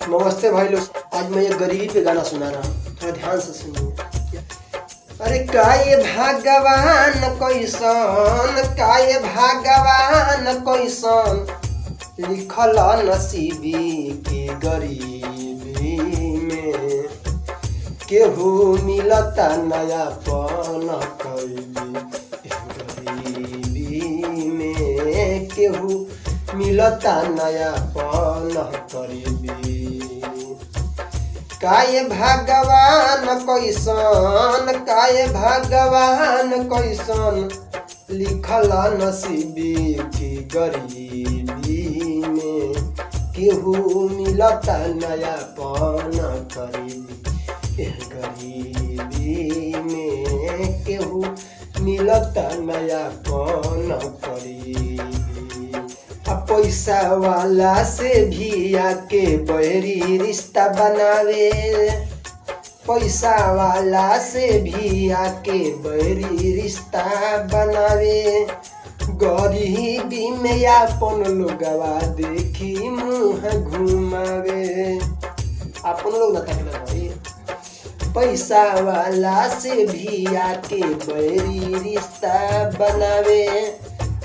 नमस्ते भाई लोग, आज मैं एक गरीबी पे गाना सुना रहा हूँ, थोड़ा ध्यान से सुनिए। अरे काय भगवान कैसन, काय भगवान कैसन लिखल नसीबी के गरीबी में, केहू मिलता नया पन गरीबी में, केहू मिलता नया पन गरीबी। काय भगवान कैसन, काय भगवान कैसन लिखल नसीबी की गरीबी में, केहू मिलता नया पन गरीबी। गरीबी में केहू मिलता नया पन गरीबी। पैसा वाला से भी आके बैरी रिश्ता बनावे, पैसा वाला से भी आके बैरी रिश्ता बनावे। गरीबी में आपन लोगवा देखी मुँह घुमावे, आपन लोग ना भाई। पैसा वाला से भी आके बैरी रिश्ता बनावे,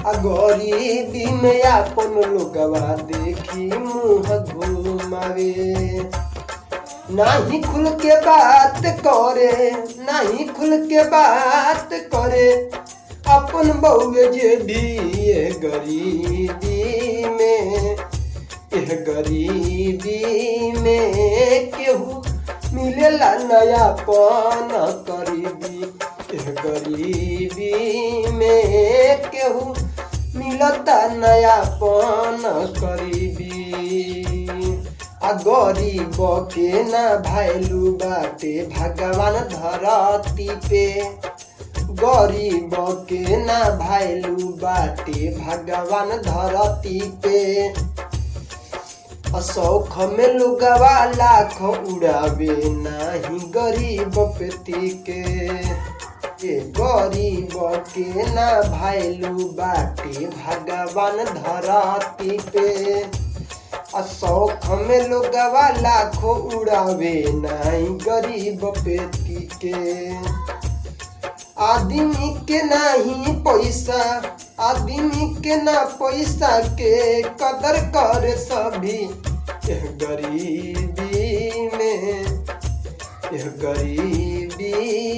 गरीबी में आपन लोगवा देखी मुँह घुमावे। नाही खुल के बात करे, नाही खुल के बात करे अपन बउए जे भी ये गरीबी में, यह गरीबी में केहू मिलेला नया पन गरीबी। यह गरीबी में केहू मिलता नया पन गरीबी। गरीब के ना भैलू बाटे भगवान धरती पे, गरीब के ना भैलू बाटे भगवान धरती पे। शौख में लोगवा लाख उड़ावे नाही गरीब पेटी के, गरीब के ना भैलू बाटे भगवान धरती पे। शौख में लोगवा लाखों उड़ावे नहीं गरीब पेटी के। आदमी के नहीं पैसा, आदमी के ना पैसा के कदर करे सभी। यह गरीबी में, यह गरीबी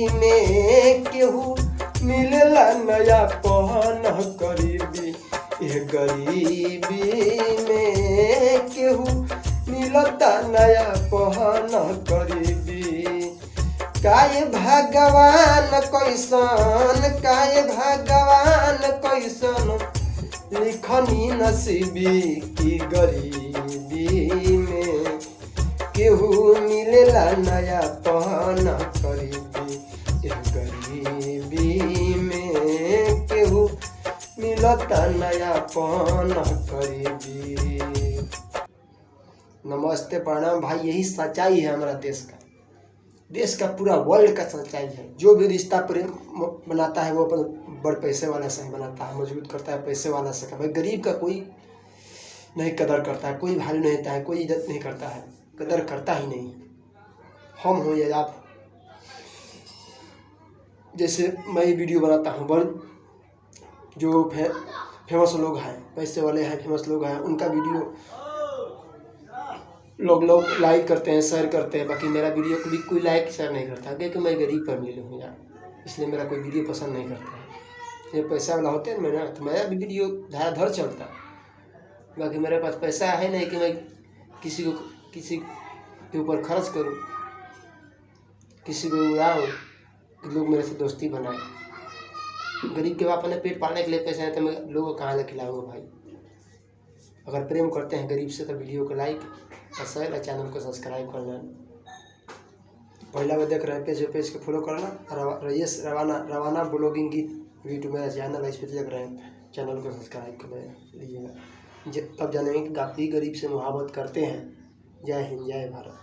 में केहू मिलेला नया पन गरीबी। यह गरीबी में केहू मिलता नया पन गरीबी। काय भगवान कैसन, काय भगवान कैसन लिखनी नसीबी की गरीबी में, केहू मिलेला नया पन गरीबी। यह गरीबी में केहू मिलता नया पन गरीबी। नमस्ते प्रणाम भाई, यही सच्चाई है हमारा देश का पूरा वर्ल्ड का सच्चाई है। जो भी रिश्ता प्रेम बनाता है वो अपन बड़ पैसे वाला से बनाता है, मजबूत करता है पैसे वाला से। भाई गरीब का कोई नहीं कदर करता है, कोई वैल्यू नहीं देता है, कोई इज्जत नहीं करता है, कदर करता ही नहीं। हम हो या आप, जैसे मैं वीडियो बनाता हूँ, जो फेमस लोग हैं, पैसे वाले हैं, फेमस लोग हैं, उनका वीडियो लोग लाइक करते हैं, शेयर करते हैं। बाकी मेरा वीडियो को भी कोई लाइक शेयर नहीं करता, क्योंकि मैं गरीब फैमिली हूँ यार, इसलिए मेरा कोई वीडियो पसंद नहीं करता है। ये पैसा वाला होते हैं मेरा, तो मेरा भी वीडियो धड़ाधड़ चलता। बाकी मेरे पास पैसा है नहीं कि मैं किसी के ऊपर खर्च करूँ, किसी को उड़ाऊँ कि लोग मेरे से दोस्ती बनाए। गरीब के बाप ने पेट पालने के लिए पैसा है तो मैं लोगों को कहाँ ले खिलाऊंगा भाई। अगर प्रेम करते हैं गरीब से तो वीडियो को लाइक और शेयर और चैनल को सब्सक्राइब करना। पहला में देख रहे हैं पेज को फॉलो करना। रईस रवाना ब्लॉगिंग गीत यूट्यूब मेरा चैनल है, इस पर देख रहे हैं, चैनल को सब्सक्राइब कर लीजिएगा। तब जानेंगे कि काफ़ी गरीब से मुहब्बत करते हैं। जय हिंद, जय भारत।